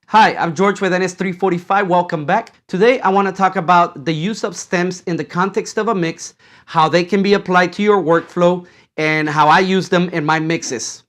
Hi, I'm George with NS345. Welcome back. Today I want to talk about the use of stems in the context of a mix, how they can be applied to your workflow, and how I use them in my mixes.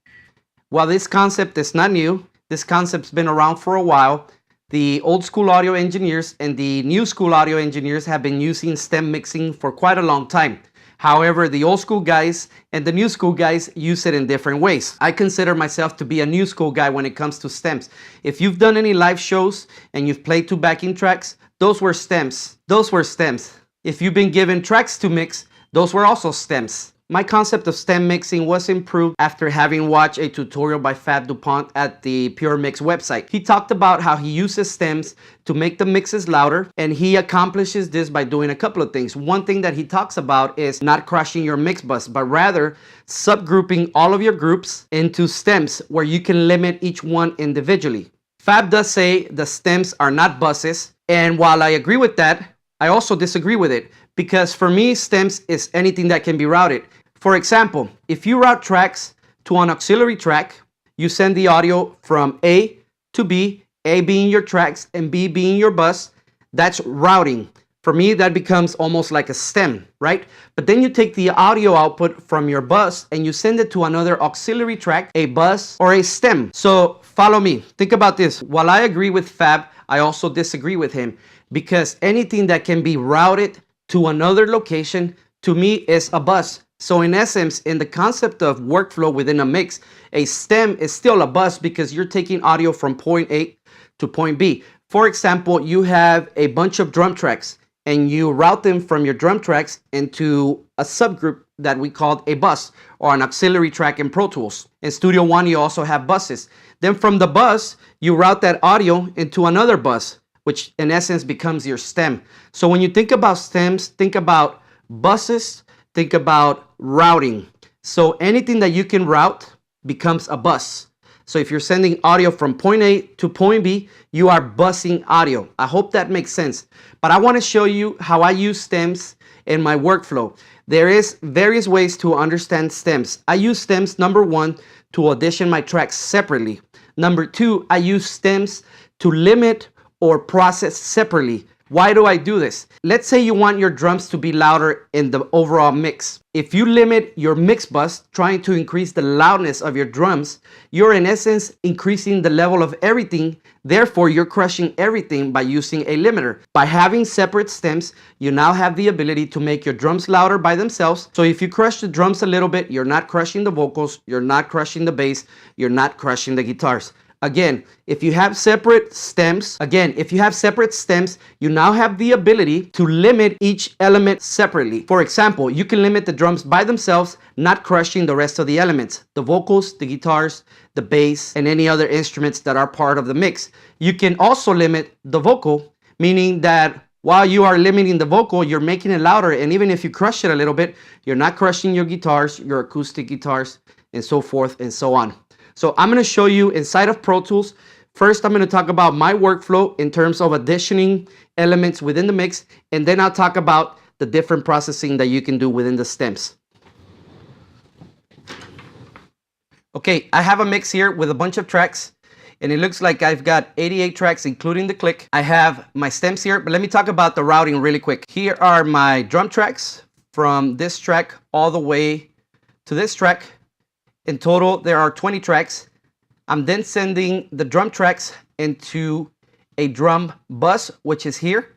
While this concept is not new, this concept's been around for a while. The old school audio engineers and the new school audio engineers have been using stem mixing for quite a long time. However, the old school guys and the new school guys use it in different ways. I consider myself to be a new school guy when it comes to stems. If you've done any live shows and you've played two backing tracks, those were stems. Those were stems. If you've been given tracks to mix, those were also stems. My concept of stem mixing was improved after having watched a tutorial by Fab DuPont at the Pure Mix website. He talked about how he uses stems to make the mixes louder, and he accomplishes this by doing a couple of things. One thing that he talks about is not crushing your mix bus, but rather subgrouping all of your groups into stems where you can limit each one individually. Fab does say the stems are not buses, and while I agree with that, I also disagree with it, because for me, stems is anything that can be routed. For example, if you route tracks to an auxiliary track, you send the audio from A to B, A being your tracks and B being your bus. That's routing. For me, that becomes almost like a stem, right? But then you take the audio output from your bus and you send it to another auxiliary track, a bus or a stem. So follow me. Think about this. While I agree with Fab, I also disagree with him, because anything that can be routed to another location, to me, is a bus. So in essence, in the concept of workflow within a mix, a stem is still a bus because you're taking audio from point A to point B. For example, you have a bunch of drum tracks and you route them from your drum tracks into a subgroup that we call a bus or an auxiliary track in Pro Tools. In Studio One, you also have buses. Then from the bus, you route that audio into another bus, which in essence becomes your stem. So when you think about stems, think about buses, think about routing. So anything that you can route becomes a bus. So if you're sending audio from point A to point B, you are busing audio. I hope that makes sense. But I want to show you how I use stems in my workflow. There is various ways to understand stems. I use stems, number one, to audition my tracks separately. Number two, I use stems to limit or process separately. Why do I do this? Let's say you want your drums to be louder in the overall mix. If you limit your mix bus trying to increase the loudness of your drums, you're in essence increasing the level of everything. Therefore, you're crushing everything by using a limiter. By having separate stems, you now have the ability to make your drums louder by themselves. So if you crush the drums a little bit, you're not crushing the vocals, you're not crushing the bass, you're not crushing the guitars. Again, if you have separate stems, you now have the ability to limit each element separately. For example, you can limit the drums by themselves, not crushing the rest of the elements, the vocals, the guitars, the bass, and any other instruments that are part of the mix. You can also limit the vocal, meaning that while you are limiting the vocal, you're making it louder, and even if you crush it a little bit, you're not crushing your guitars, your acoustic guitars, and so forth and so on. So I'm going to show you inside of Pro Tools. First, I'm going to talk about my workflow in terms of auditioning elements within the mix, and then I'll talk about the different processing that you can do within the stems. Okay, I have a mix here with a bunch of tracks, and it looks like I've got 88 tracks, including the click. I have my stems here, but let me talk about the routing really quick. Here are my drum tracks from this track all the way to this track. In total, there are 20 tracks. I'm then sending the drum tracks into a drum bus, which is here.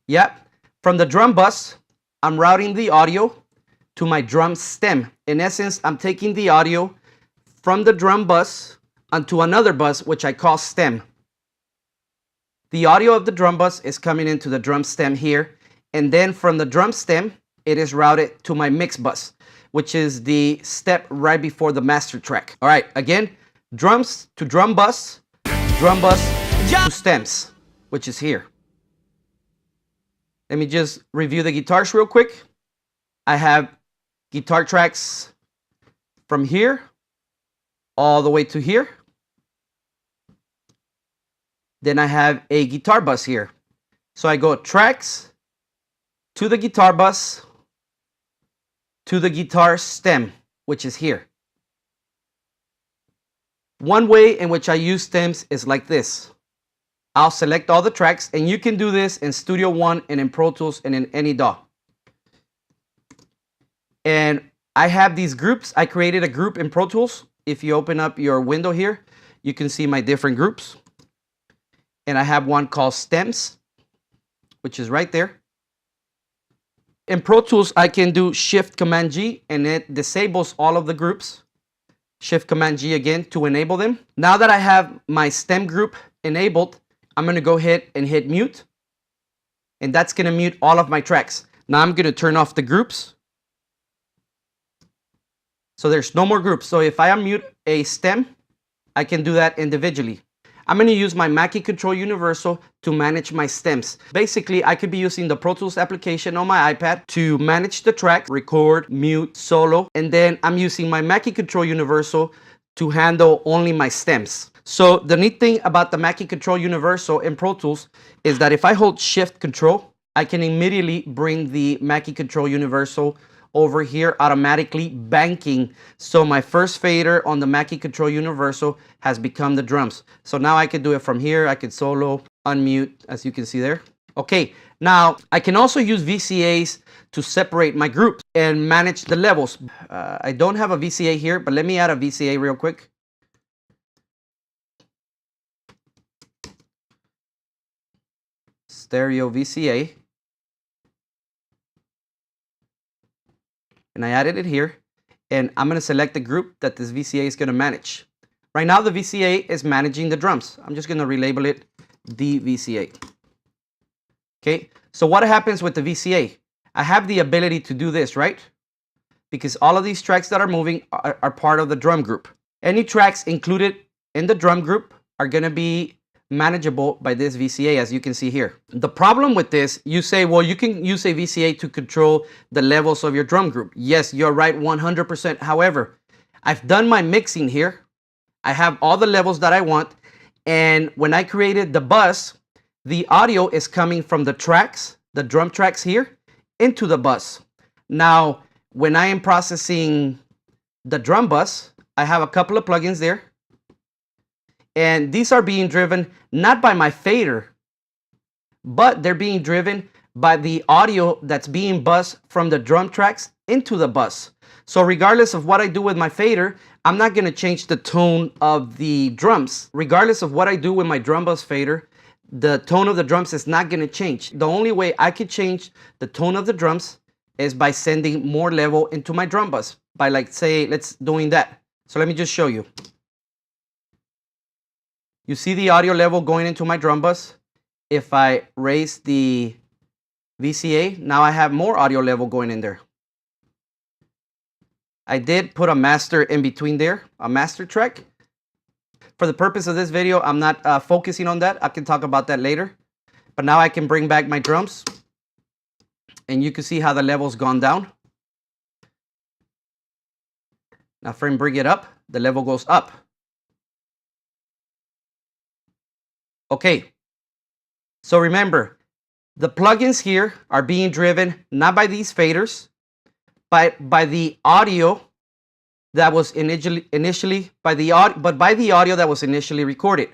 Yep. From the drum bus, I'm routing the audio to my drum stem. In essence, I'm taking the audio from the drum bus onto another bus, which I call stem. The audio of the drum bus is coming into the drum stem here. And then from the drum stem, it is routed to my mix bus, which is the step right before the master track. All right, again, drums to drum bus to stems, which is here. Let me just review the guitars real quick. I have guitar tracks from here all the way to here. Then I have a guitar bus here. So I go tracks to the guitar bus to the guitar stem, which is here. One way in which I use stems is like this. I'll select all the tracks, and you can do this in Studio One and in Pro Tools and in any DAW. And I have these groups. I created a group in Pro Tools. If you open up your window here, you can see my different groups. And I have one called stems, which is right there. In Pro Tools, I can do Shift Command G, and it disables all of the groups. Shift Command G again to enable them. Now that I have my stem group enabled, I'm going to go ahead and hit mute. And that's going to mute all of my tracks. Now I'm going to turn off the groups. So there's no more groups. So if I unmute a stem, I can do that individually. I'm going to use my Mackie Control Universal to manage my stems. Basically, I could be using the Pro Tools application on my iPad to manage the track, record, mute, solo, and then I'm using my Mackie Control Universal to handle only my stems. So the neat thing about the Mackie Control Universal in Pro Tools is that if I hold Shift Control, I can immediately bring the Mackie Control Universal over here automatically banking. So my first fader on the Mackie Control Universal has become the drums. So now I can do it from here. I can solo, unmute, as you can see there. Okay, now I can also use VCAs to separate my groups and manage the levels. I don't have a VCA here, but let me add a VCA real quick. Stereo VCA. And I added it here, and I'm going to select the group that this VCA is going to manage. Right now the VCA is managing the drums. I'm just going to relabel it the VCA. Okay, so what happens with the VCA? I have the ability to do this, right? Because all of these tracks that are moving are part of the drum group. Any tracks included in the drum group are going to be manageable by this VCA, as you can see here. The problem with this, you say, well, you can use a VCA to control the levels of your drum group. Yes, you're right 100%. However, I've done my mixing here. I have all the levels that I want. And when I created the bus, the audio is coming from the tracks, the drum tracks here, into the bus. Now, when I am processing the drum bus, I have a couple of plugins there. And these are being driven not by my fader, but they're being driven by the audio that's being bussed from the drum tracks into the bus. So regardless of what I do with my fader, I'm not going to change the tone of the drums. Regardless of what I do with my drum bus fader, the tone of the drums is not going to change. The only way I could change the tone of the drums is by sending more level into my drum bus. By like, say, let's doing that. So let me just show you. You see the audio level going into my drum bus. If I raise the VCA, now I have more audio level going in there. I did put a master in between there, a master track. For the purpose of this video, I'm not focusing on that. I can talk about that later. But now I can bring back my drums. And you can see how the level's gone down. Now if I bring it up, the level goes up. Okay, so remember, the plugins here are being driven not by these faders, but by the audio that was initially by the audio that was initially recorded.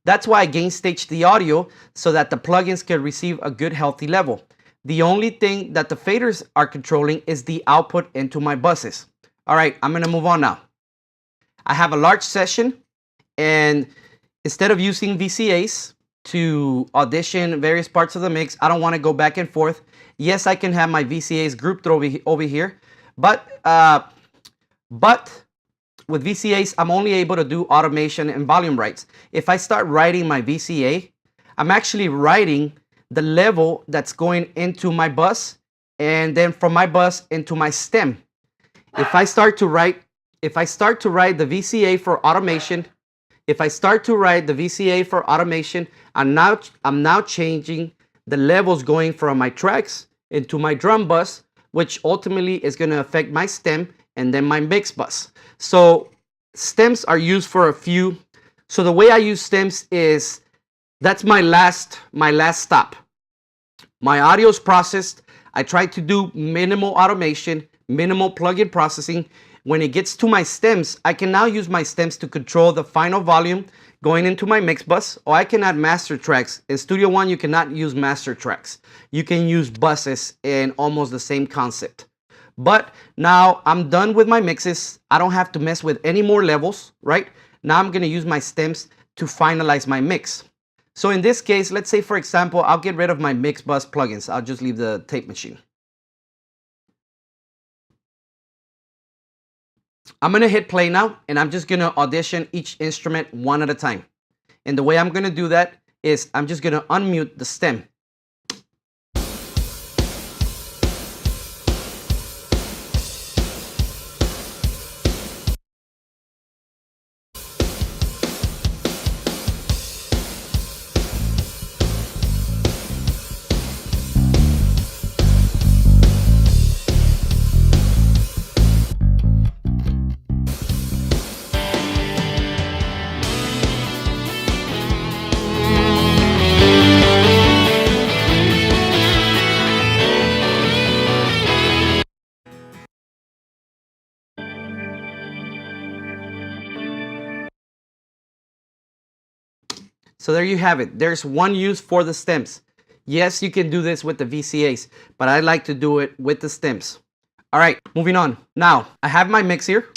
That's why I gain staged the audio so that the plugins can receive a good healthy level. The only thing that the faders are controlling is the output into my buses. All right, I'm gonna move on now. I have a large session, and instead of using VCAs to audition various parts of the mix, I don't want to go back and forth. Yes, I can have my VCAs grouped over here, but with VCAs, I'm only able to do automation and volume rights. If I start writing my VCA, I'm actually writing the level that's going into my bus, and then from my bus into my stem. If I start to write the VCA for automation, I'm now changing the levels going from my tracks into my drum bus, which ultimately is going to affect my stem and then my mix bus. So stems are used for a few. So the way I use stems is, that's my last stop. My audio is processed. I try to do minimal automation, minimal plugin processing. when it gets to my stems, I can now use my stems to control the final volume going into my mix bus, or I can add master tracks. In Studio One, you cannot use master tracks. You can use buses in almost the same concept. But now I'm done with my mixes. I don't have to mess with any more levels, right? Now I'm gonna use my stems to finalize my mix. So in this case, let's say for example, I'll get rid of my mix bus plugins. I'll just leave the tape machine. I'm gonna hit play now, and I'm just gonna audition each instrument one at a time. And the way I'm gonna do that is I'm just gonna unmute the stem. So there you have it. There's one use for the stems. Yes, you can do this with the VCAs, but I like to do it with the stems. All right, moving on. Now, I have my mix here.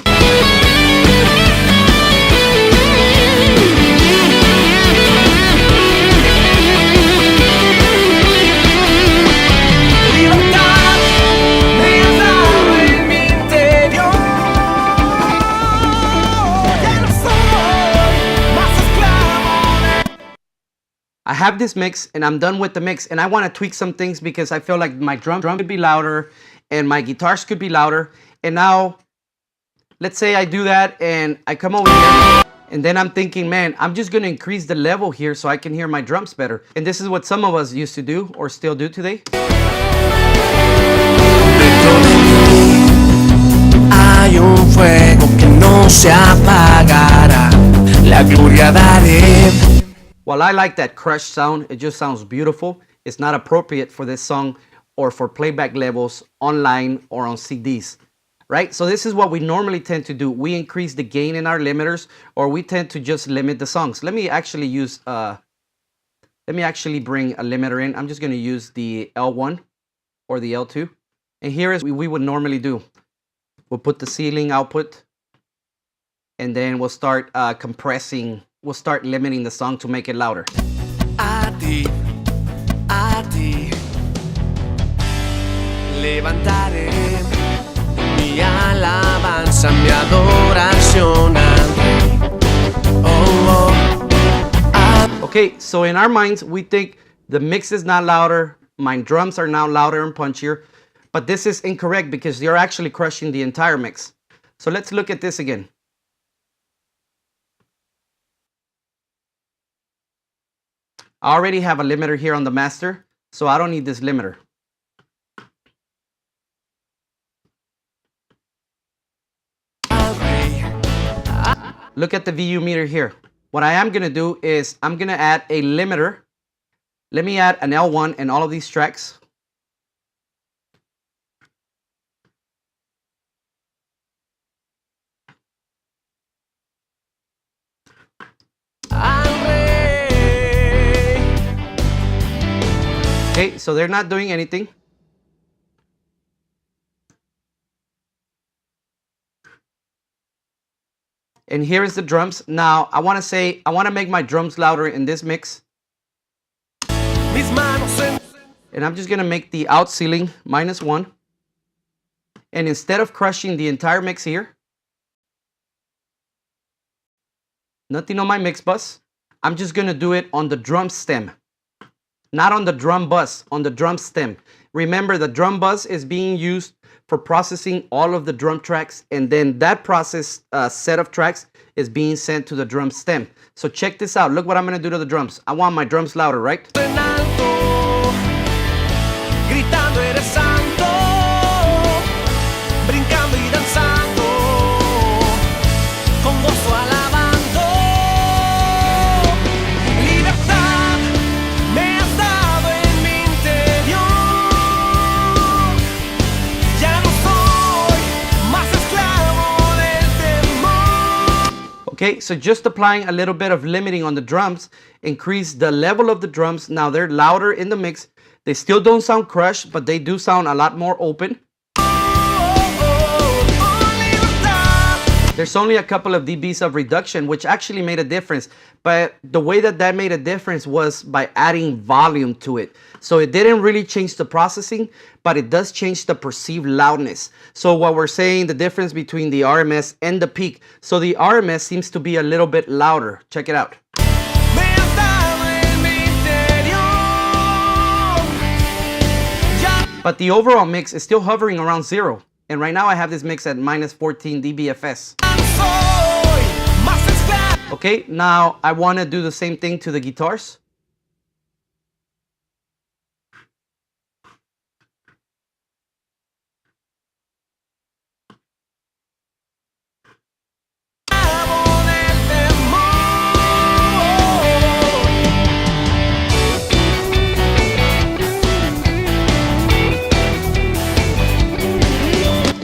I have this mix and I'm done with the mix, and I want to tweak some things because I feel like my drum could be louder and my guitars could be louder. And now, let's say I do that and I come over here and then I'm thinking, man, I'm just going to increase the level here so I can hear my drums better. And this is what some of us used to do or still do today. Hay un fuego que no se apagará, la gloria daré. While I like that crushed sound, it just sounds beautiful. It's not appropriate for this song or for playback levels online or on CDs, right? So this is what we normally tend to do. We increase the gain in our limiters, or we tend to just limit the songs. Let me actually use, let me actually bring a limiter in. I'm just gonna use the L1 or the L2. And here is what we would normally do. We'll put the ceiling output, and then we'll start compressing. We'll start limiting the song to make it louder. A ti, levantaré mi alabanza, mi adoración al Rey. Okay, so in our minds, we think the mix is not louder, my drums are now louder and punchier, but this is incorrect because you're actually crushing the entire mix. So let's look at this again. I already have a limiter here on the master, so I don't need this limiter. Look at the VU meter here. What I am going to do is I'm going to add a limiter. Let me add an L1 in all of these tracks. Okay, so they're not doing anything. And here is the drums. Now, I want to make my drums louder in this mix. And I'm just going to make the out ceiling -1. And instead of crushing the entire mix here, nothing on my mix bus, I'm just going to do it on the drum stem. Not on the drum bus, on the drum stem. Remember, the drum bus is being used for processing all of the drum tracks, and then that process set of tracks is being sent to the drum stem. So check this out. Look what I'm going to do to the drums. I want my drums louder, right? Okay, so just applying a little bit of limiting on the drums, increase the level of the drums. Now they're louder in the mix. They still don't sound crushed, but they do sound a lot more open. There's only a couple of dBs of reduction, which actually made a difference. But the way that made a difference was by adding volume to it. So it didn't really change the processing, but it does change the perceived loudness. So what we're saying, the difference between the RMS and the peak. So the RMS seems to be a little bit louder. Check it out. But the overall mix is still hovering around 0. And right now I have this mix at minus 14 dBFS. Okay, now I want to do the same thing to the guitars.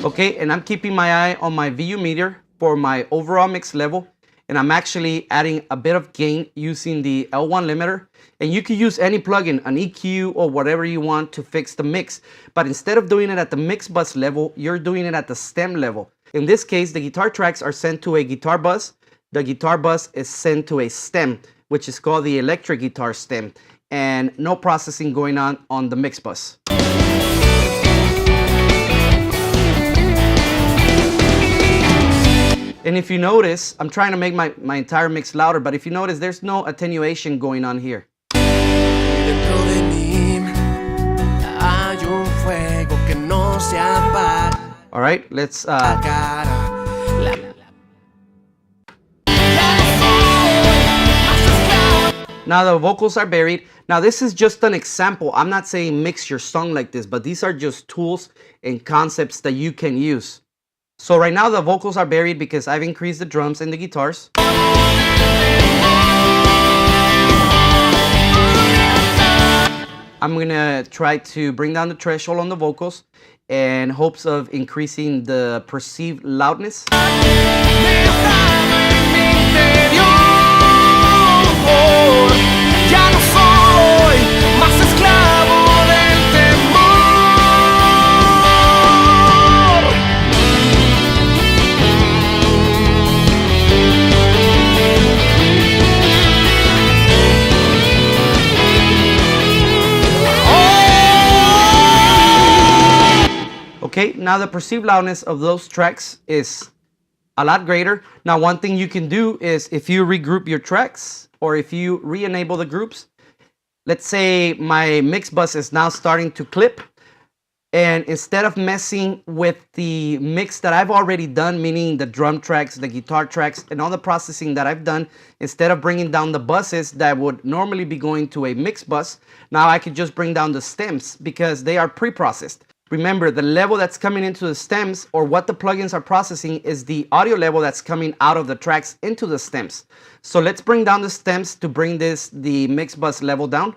Okay, and I'm keeping my eye on my VU meter for my overall mix level. And I'm actually adding a bit of gain using the L1 limiter. And you can use any plugin, an EQ or whatever you want to fix the mix. But instead of doing it at the mix bus level, you're doing it at the stem level. In this case, the guitar tracks are sent to a guitar bus. The guitar bus is sent to a stem, which is called the electric guitar stem. And no processing going on the mix bus. And if you notice, I'm trying to make my entire mix louder, but if you notice, there's no attenuation going on here. All right, let's... Now the vocals are buried. Now this is just an example. I'm not saying mix your song like this, but these are just tools and concepts that you can use. So right now the vocals are buried because I've increased the drums and the guitars. I'm gonna try to bring down the threshold on the vocals in hopes of increasing the perceived loudness. Okay, now the perceived loudness of those tracks is a lot greater. Now one thing you can do is if you regroup your tracks or if you re-enable the groups, let's say my mix bus is now starting to clip, and instead of messing with the mix that I've already done, meaning the drum tracks, the guitar tracks, and all the processing that I've done, instead of bringing down the buses that would normally be going to a mix bus, now I could just bring down the stems because they are pre-processed. Remember, the level that's coming into the stems or what the plugins are processing is the audio level that's coming out of the tracks into the stems. So let's bring down the stems to bring the mix bus level down.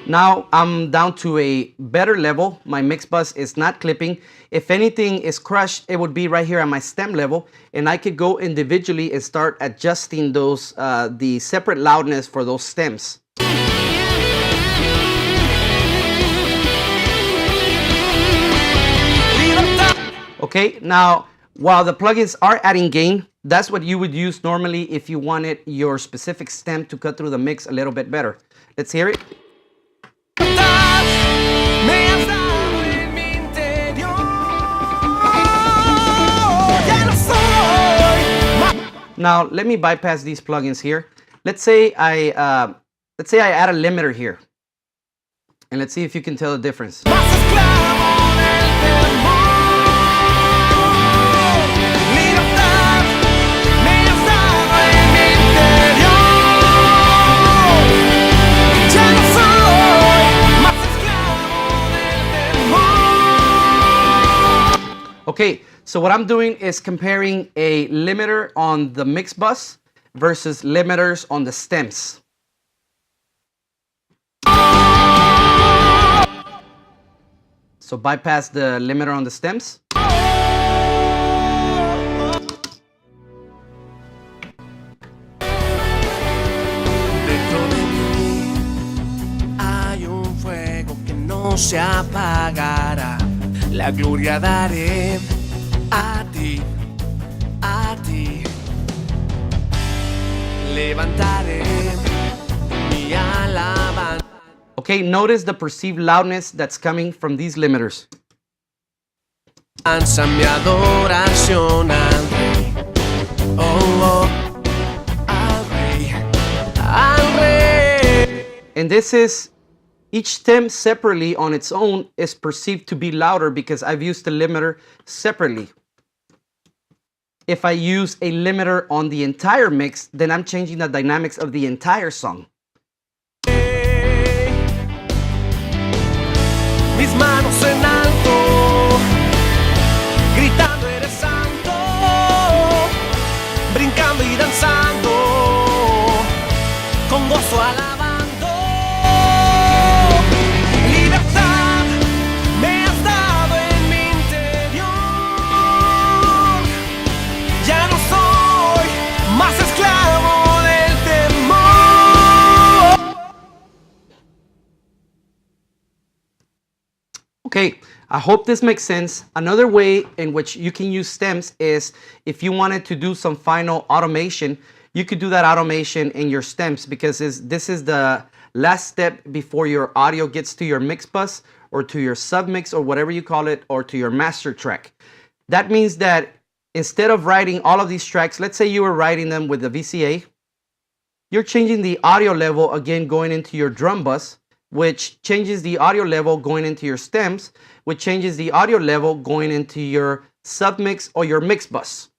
Now I'm down to a better level. My mix bus is not clipping. If anything is crushed, it would be right here at my stem level, and I could go individually and start adjusting those the separate loudness for those stems. Okay, now while the plugins are adding gain, that's what you would use normally if you wanted your specific stem to cut through the mix a little bit better. Let's hear it. Now let me bypass these plugins here. Let's say I add a limiter here, and let's see if you can tell the difference. Okay, so what I'm doing is comparing a limiter on the mix bus versus limiters on the stems. So bypass the limiter on the stems. Se apagará, la gloria daré a ti, levantaré mi alabanza. Okay, notice the perceived loudness that's coming from these limiters. Alza mi adoración al Rey, al Rey. And this is, each stem separately on its own is perceived to be louder because I've used the limiter separately. If I use a limiter on the entire mix, then I'm changing the dynamics of the entire song. Mis manos en alto, gritando eres santo, brincando y danzando, con gozo alabando. Libertad me has dado en mi interior, ya no soy más esclavo del temor. Okay, I hope this makes sense. Another way in which you can use stems is if you wanted to do some final automation, you could do that automation in your stems because this is the last step before your audio gets to your mix bus or to your submix or whatever you call it, or to your master track. That means that instead of writing all of these tracks, let's say you were writing them with the VCA, you're changing the audio level again going into your drum bus, which changes the audio level going into your stems, which changes the audio level going into your submix or your mix bus.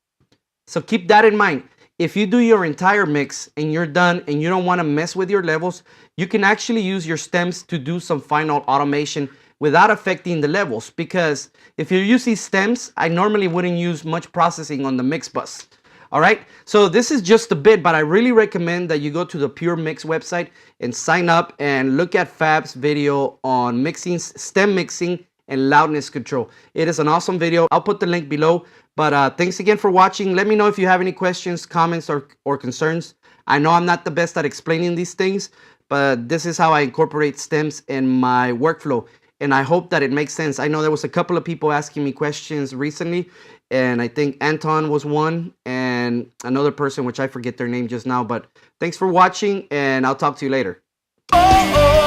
So keep that in mind. If you do your entire mix and you're done and you don't want to mess with your levels, you can actually use your stems to do some final automation without affecting the levels. Because if you're using stems, I normally wouldn't use much processing on the mix bus. All right, so this is just a bit, but I really recommend that you go to the Pure Mix website and sign up and look at Fab's video on mixing, stem mixing, and loudness control. It is an awesome video. I'll put the link below. But thanks again for watching. Let me know if you have any questions, comments, or concerns. I know I'm not the best at explaining these things, but this is how I incorporate stems in my workflow. And I hope that it makes sense. I know there was a couple of people asking me questions recently, and I think Anton was one, and another person, which I forget their name just now. But thanks for watching, and I'll talk to you later. Oh, oh.